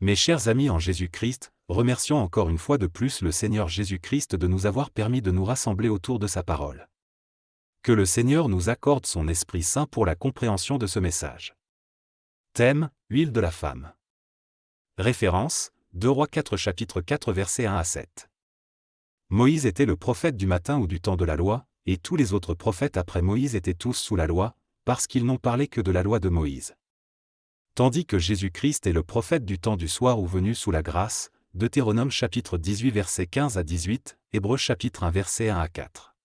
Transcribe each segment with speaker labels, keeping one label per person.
Speaker 1: Mes chers amis en Jésus-Christ, remercions encore une fois de plus le Seigneur Jésus-Christ de nous avoir permis de nous rassembler autour de sa parole. Que le Seigneur nous accorde son Esprit Saint pour la compréhension de ce message. Thème, huile de la femme. Référence, 2 Rois 4 chapitre 4 versets 1 à 7. Moïse était le prophète du matin ou du temps de la loi, et tous les autres prophètes après Moïse étaient tous sous la loi, parce qu'ils n'ont parlé que de la loi de Moïse. Tandis que Jésus-Christ est le prophète du temps du soir ou venu sous la grâce, Deutéronome chapitre 18 versets 15 à 18, Hébreux chapitre 1 versets 1 à 4.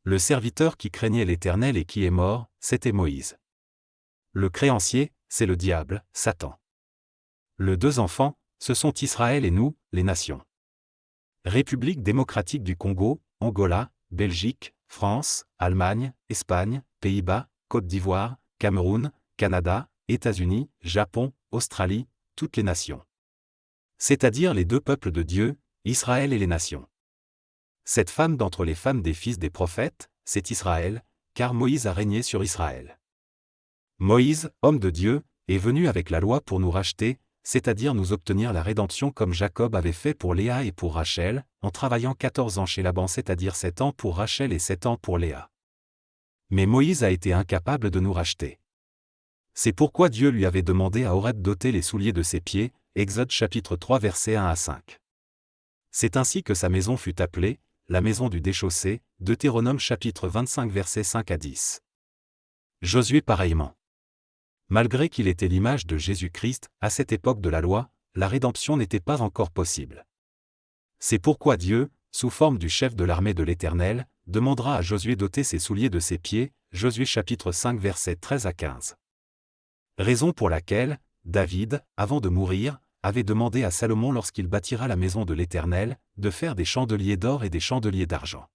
Speaker 1: Le serviteur qui craignait l'Éternel et qui est mort, c'était Moïse. Le créancier, c'est le diable, Satan. Les deux enfants, ce sont Israël et nous, les nations. République démocratique du Congo, Angola, Belgique, France, Allemagne, Espagne, Pays-Bas, Côte d'Ivoire, Cameroun, Canada, États-Unis, Japon, Australie, toutes les nations. C'est-à-dire les deux peuples de Dieu, Israël et les nations. Cette femme d'entre les femmes des fils des prophètes, c'est Israël, car Moïse a régné sur Israël. Moïse, homme de Dieu, est venu avec la loi pour nous racheter, c'est-à-dire nous obtenir la rédemption comme Jacob avait fait pour Léa et pour Rachel, en travaillant 14 ans chez Laban, c'est-à-dire 7 ans pour Rachel et 7 ans pour Léa. Mais Moïse a été incapable de nous racheter. C'est pourquoi Dieu lui avait demandé à Horeb d'ôter les souliers de ses pieds, Exode chapitre 3 versets 1 à 5. C'est ainsi que sa maison fut appelée, la maison du déchaussé, Deutéronome chapitre 25 versets 5 à 10. Josué pareillement. Malgré qu'il était l'image de Jésus-Christ, à cette époque de la loi, la rédemption n'était pas encore possible. C'est pourquoi Dieu, sous forme du chef de l'armée de l'Éternel, demandera à Josué d'ôter ses souliers de ses pieds, Josué chapitre 5 versets 13 à 15. Raison pour laquelle, David, avant de mourir, avait demandé à Salomon lorsqu'il bâtira la maison de l'Éternel, de faire des chandeliers d'or et des chandeliers d'argent.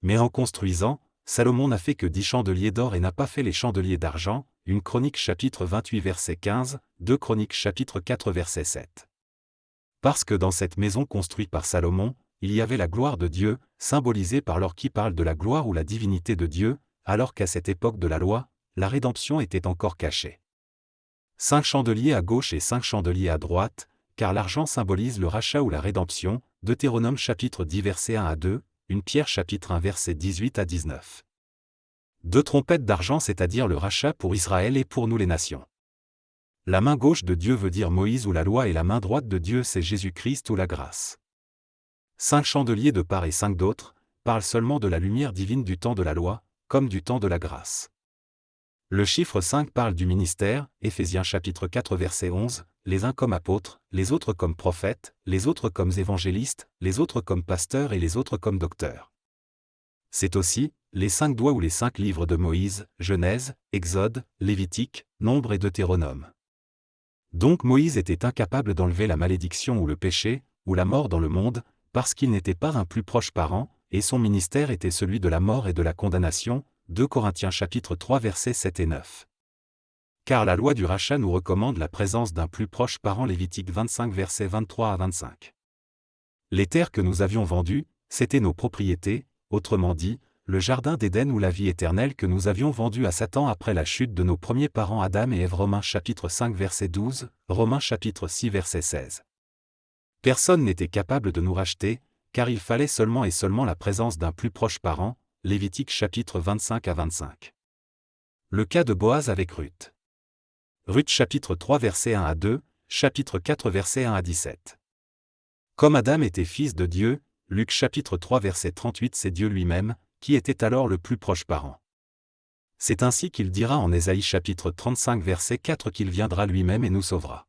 Speaker 1: Mais en construisant, Salomon n'a fait que 10 chandeliers d'or et n'a pas fait les chandeliers d'argent, 1 Chronique chapitre 28 verset 15, 2 Chroniques chapitre 4 verset 7. Parce que dans cette maison construite par Salomon, il y avait la gloire de Dieu, symbolisée par l'or qui parle de la gloire ou la divinité de Dieu, alors qu'à cette époque de la loi, la rédemption était encore cachée. 5 chandeliers à gauche et 5 chandeliers à droite, car l'argent symbolise le rachat ou la rédemption, Deutéronome chapitre 10 verset 1 à 2, 1 Pierre chapitre 1 verset 18 à 19. 2 trompettes d'argent, c'est-à-dire le rachat pour Israël et pour nous les nations. La main gauche de Dieu veut dire Moïse ou la loi et la main droite de Dieu c'est Jésus-Christ ou la grâce. 5 chandeliers de part et 5 d'autres, parlent seulement de la lumière divine du temps de la loi, comme du temps de la grâce. Le chiffre 5 parle du ministère, Éphésiens chapitre 4 verset 11, les uns comme apôtres, les autres comme prophètes, les autres comme évangélistes, les autres comme pasteurs et les autres comme docteurs. C'est aussi, les 5 doigts ou les 5 livres de Moïse, Genèse, Exode, Lévitique, Nombre et Deutéronome. Donc Moïse était incapable d'enlever la malédiction ou le péché, ou la mort dans le monde, parce qu'il n'était pas un plus proche parent, et son ministère était celui de la mort et de la condamnation, 2 Corinthiens chapitre 3 versets 7 et 9. Car la loi du rachat nous recommande la présence d'un plus proche parent, Lévitique 25 versets 23 à 25. Les terres que nous avions vendues, c'étaient nos propriétés, autrement dit, le jardin d'Éden ou la vie éternelle que nous avions vendu à Satan après la chute de nos premiers parents Adam et Ève. Romains chapitre 5 verset 12, Romains chapitre 6 verset 16. Personne n'était capable de nous racheter, car il fallait seulement et seulement la présence d'un plus proche parent, Lévitique chapitre 25 à 25. Le cas de Boaz avec Ruth. Ruth chapitre 3 verset 1 à 2, chapitre 4 verset 1 à 17. Comme Adam était fils de Dieu, Luc chapitre 3 verset 38, c'est Dieu lui-même, qui était alors le plus proche parent. C'est ainsi qu'il dira en Ésaïe chapitre 35 verset 4 qu'il viendra lui-même et nous sauvera.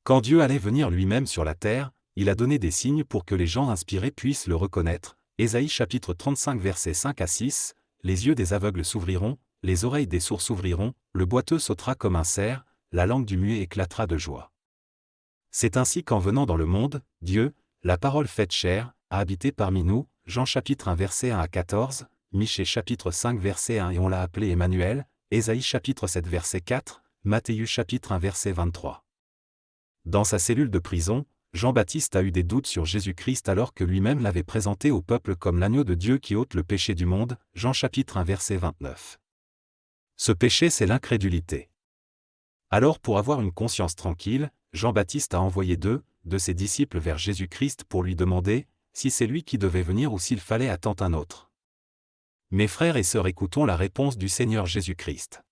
Speaker 1: Quand Dieu allait venir lui-même sur la terre, il a donné des signes pour que les gens inspirés puissent le reconnaître. Ésaïe chapitre 35 verset 5 à 6, les yeux des aveugles s'ouvriront, les oreilles des sourds s'ouvriront, le boiteux sautera comme un cerf, la langue du muet éclatera de joie. C'est ainsi qu'en venant dans le monde, Dieu, la parole faite chair, a habité parmi nous, Jean chapitre 1 verset 1 à 14, Michée chapitre 5 verset 1 et on l'a appelé Emmanuel, Ésaïe chapitre 7 verset 4, Matthieu chapitre 1 verset 23. Dans sa cellule de prison, Jean-Baptiste a eu des doutes sur Jésus-Christ alors que lui-même l'avait présenté au peuple comme l'agneau de Dieu qui ôte le péché du monde, Jean chapitre 1 verset 29. Ce péché c'est l'incrédulité. Alors pour avoir une conscience tranquille, Jean-Baptiste a envoyé deux de ses disciples vers Jésus-Christ pour lui demander si c'est lui qui devait venir ou s'il fallait attendre un autre. Mes frères et sœurs, écoutons la réponse du Seigneur Jésus-Christ.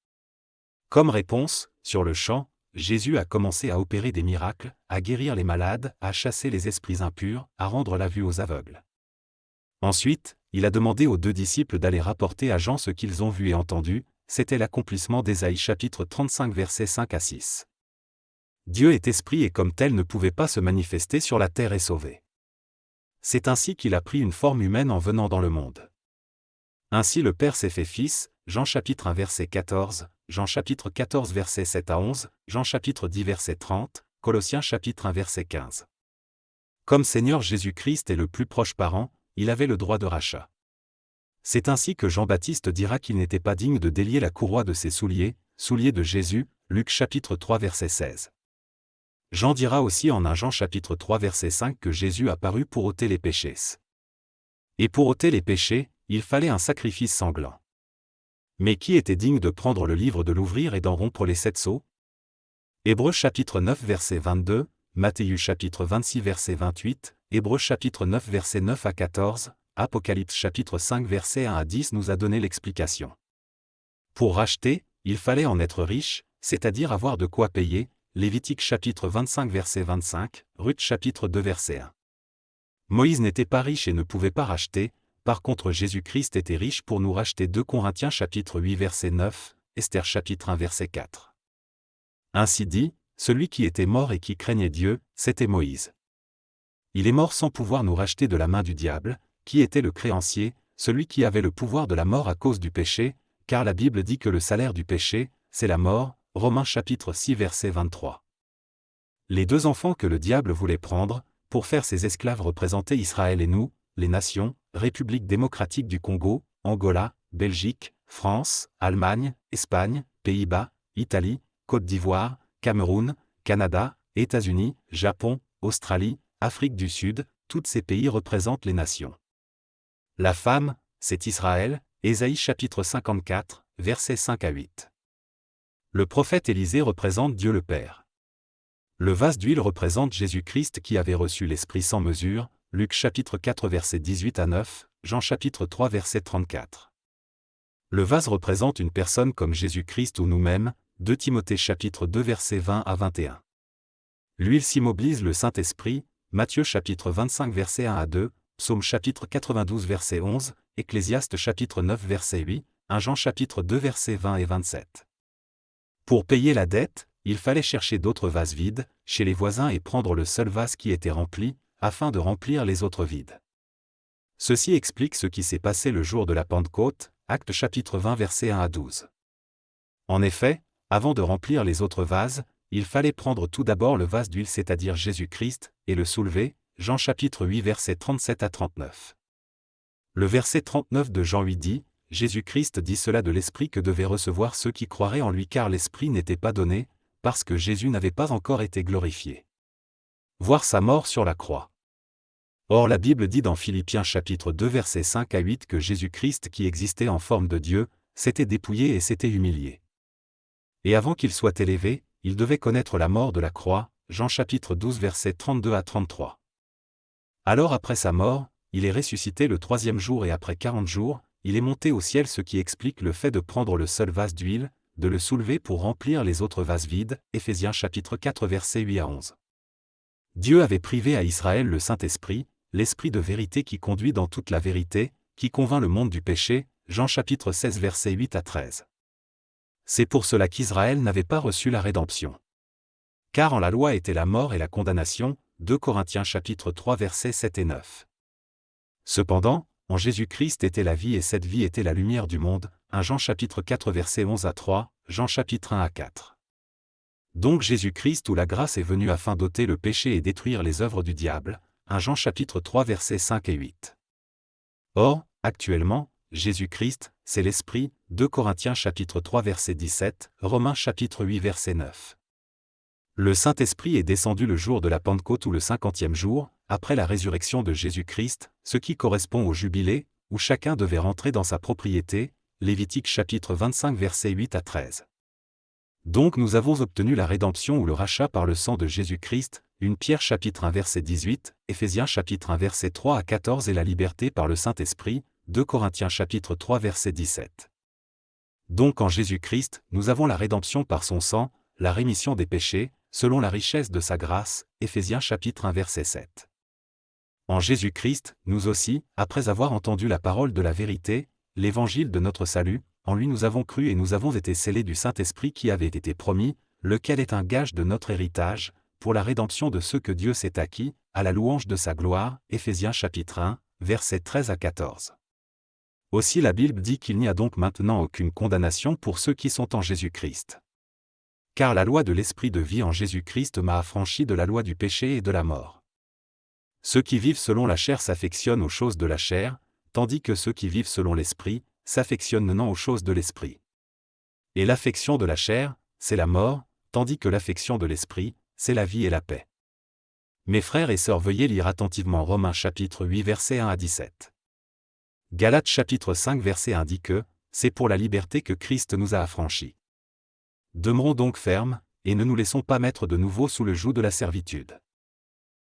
Speaker 1: Comme réponse, sur le champ, Jésus a commencé à opérer des miracles, à guérir les malades, à chasser les esprits impurs, à rendre la vue aux aveugles. Ensuite, il a demandé aux deux disciples d'aller rapporter à Jean ce qu'ils ont vu et entendu, c'était l'accomplissement d'Ésaïe chapitre 35 versets 5 à 6. Dieu est esprit et comme tel ne pouvait pas se manifester sur la terre et sauver. C'est ainsi qu'il a pris une forme humaine en venant dans le monde. Ainsi le Père s'est fait Fils, Jean chapitre 1 verset 14, Jean chapitre 14 verset 7 à 11, Jean chapitre 10 verset 30, Colossiens chapitre 1 verset 15. Comme Seigneur Jésus-Christ est le plus proche parent, il avait le droit de rachat. C'est ainsi que Jean-Baptiste dira qu'il n'était pas digne de délier la courroie de ses souliers, souliers de Jésus, Luc chapitre 3 verset 16. Jean dira aussi en 1 Jean chapitre 3 verset 5 que Jésus a paru pour ôter les péchés. Et pour ôter les péchés, il fallait un sacrifice sanglant. Mais qui était digne de prendre le livre, de l'ouvrir et d'en rompre les 7 sceaux? Hébreux chapitre 9 verset 22, Matthieu chapitre 26 verset 28, Hébreux chapitre 9 verset 9 à 14, Apocalypse chapitre 5 verset 1 à 10 nous a donné l'explication. Pour racheter, il fallait en être riche, c'est-à-dire avoir de quoi payer, Lévitique chapitre 25 verset 25, Ruth chapitre 2 verset 1. Moïse n'était pas riche et ne pouvait pas racheter, par contre Jésus-Christ était riche pour nous racheter. 2 Corinthiens chapitre 8 verset 9, Esther chapitre 1 verset 4. Ainsi dit, celui qui était mort et qui craignait Dieu, c'était Moïse. Il est mort sans pouvoir nous racheter de la main du diable, qui était le créancier, celui qui avait le pouvoir de la mort à cause du péché, car la Bible dit que le salaire du péché, c'est la mort, Romains chapitre 6 verset 23. Les deux enfants que le diable voulait prendre, pour faire ses esclaves représentaient Israël et nous, les nations, République démocratique du Congo, Angola, Belgique, France, Allemagne, Espagne, Pays-Bas, Italie, Côte d'Ivoire, Cameroun, Canada, États-Unis, Japon, Australie, Afrique du Sud, tous ces pays représentent les nations. La femme, c'est Israël, Ésaïe chapitre 54, versets 5 à 8. Le prophète Élisée représente Dieu le Père. Le vase d'huile représente Jésus-Christ qui avait reçu l'Esprit sans mesure, Luc chapitre 4 versets 18 à 9, Jean chapitre 3 verset 34. Le vase représente une personne comme Jésus-Christ ou nous-mêmes, 2 Timothée chapitre 2 versets 20 à 21. L'huile symbolise le Saint-Esprit, Matthieu chapitre 25 verset 1 à 2, Psaume chapitre 92 verset 11, Ecclésiaste chapitre 9 verset 8, 1 Jean chapitre 2 versets 20 et 27. Pour payer la dette, il fallait chercher d'autres vases vides, chez les voisins et prendre le seul vase qui était rempli, afin de remplir les autres vides. Ceci explique ce qui s'est passé le jour de la Pentecôte, Actes chapitre 20 versets 1 à 12. En effet, avant de remplir les autres vases, il fallait prendre tout d'abord le vase d'huile, c'est-à-dire Jésus-Christ, et le soulever, Jean chapitre 8 versets 37 à 39. Le verset 39 de Jean 8 dit, Jésus-Christ dit cela de l'Esprit que devaient recevoir ceux qui croiraient en lui car l'Esprit n'était pas donné, parce que Jésus n'avait pas encore été glorifié. Voir sa mort sur la croix. Or la Bible dit dans Philippiens chapitre 2 versets 5 à 8 que Jésus-Christ qui existait en forme de Dieu, s'était dépouillé et s'était humilié. Et avant qu'il soit élevé, il devait connaître la mort de la croix, Jean chapitre 12 versets 32 à 33. Alors après sa mort, il est ressuscité le 3e jour et après 40 jours, il est monté au ciel, ce qui explique le fait de prendre le seul vase d'huile, de le soulever pour remplir les autres vases vides, Éphésiens chapitre 4 versets 8 à 11. Dieu avait privé à Israël le Saint-Esprit, l'Esprit de vérité qui conduit dans toute la vérité, qui convainc le monde du péché, Jean chapitre 16 versets 8 à 13. C'est pour cela qu'Israël n'avait pas reçu la rédemption. Car en la loi était la mort et la condamnation, 2 Corinthiens chapitre 3 versets 7 et 9. Cependant, en Jésus-Christ était la vie et cette vie était la lumière du monde, 1 Jean chapitre 4 versets 11 à 3, Jean chapitre 1 à 4. Donc Jésus-Christ ou la grâce est venue afin d'ôter le péché et détruire les œuvres du diable, 1 Jean chapitre 3 versets 5 et 8. Or, actuellement, Jésus-Christ, c'est l'Esprit, 2 Corinthiens chapitre 3 verset 17, Romains chapitre 8 verset 9. Le Saint-Esprit est descendu le jour de la Pentecôte ou le 50e jour, après la résurrection de Jésus-Christ, ce qui correspond au jubilé, où chacun devait rentrer dans sa propriété, Lévitique chapitre 25 versets 8 à 13. Donc nous avons obtenu la rédemption ou le rachat par le sang de Jésus-Christ, 1 Pierre chapitre 1 verset 18, Éphésiens chapitre 1 verset 3 à 14 et la liberté par le Saint-Esprit, 2 Corinthiens chapitre 3 verset 17. Donc en Jésus-Christ, nous avons la rédemption par son sang, la rémission des péchés, selon la richesse de sa grâce, Éphésiens chapitre 1 verset 7. En Jésus-Christ, nous aussi, après avoir entendu la parole de la vérité, l'évangile de notre salut, en lui nous avons cru et nous avons été scellés du Saint-Esprit qui avait été promis, lequel est un gage de notre héritage, pour la rédemption de ceux que Dieu s'est acquis, à la louange de sa gloire, Éphésiens chapitre 1, versets 13 à 14. Aussi la Bible dit qu'il n'y a donc maintenant aucune condamnation pour ceux qui sont en Jésus-Christ. Car la loi de l'Esprit de vie en Jésus-Christ m'a affranchi de la loi du péché et de la mort. Ceux qui vivent selon la chair s'affectionnent aux choses de la chair, tandis que ceux qui vivent selon l'Esprit s'affectionnent non aux choses de l'Esprit. Et l'affection de la chair, c'est la mort, tandis que l'affection de l'Esprit, c'est la vie et la paix. Mes frères et sœurs, veuillez lire attentivement Romains chapitre 8 versets 1 à 17. Galates chapitre 5 verset 1 dit que « C'est pour la liberté que Christ nous a affranchis. Demeurons donc fermes, et ne nous laissons pas mettre de nouveau sous le joug de la servitude.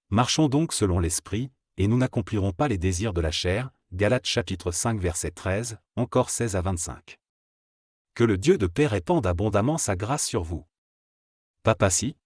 Speaker 1: Marchons donc selon l'Esprit, et nous n'accomplirons pas les désirs de la chair. » Galates chapitre 5 verset 13, encore 16 à 25. Que le Dieu de paix répande abondamment sa grâce sur vous. Papacy,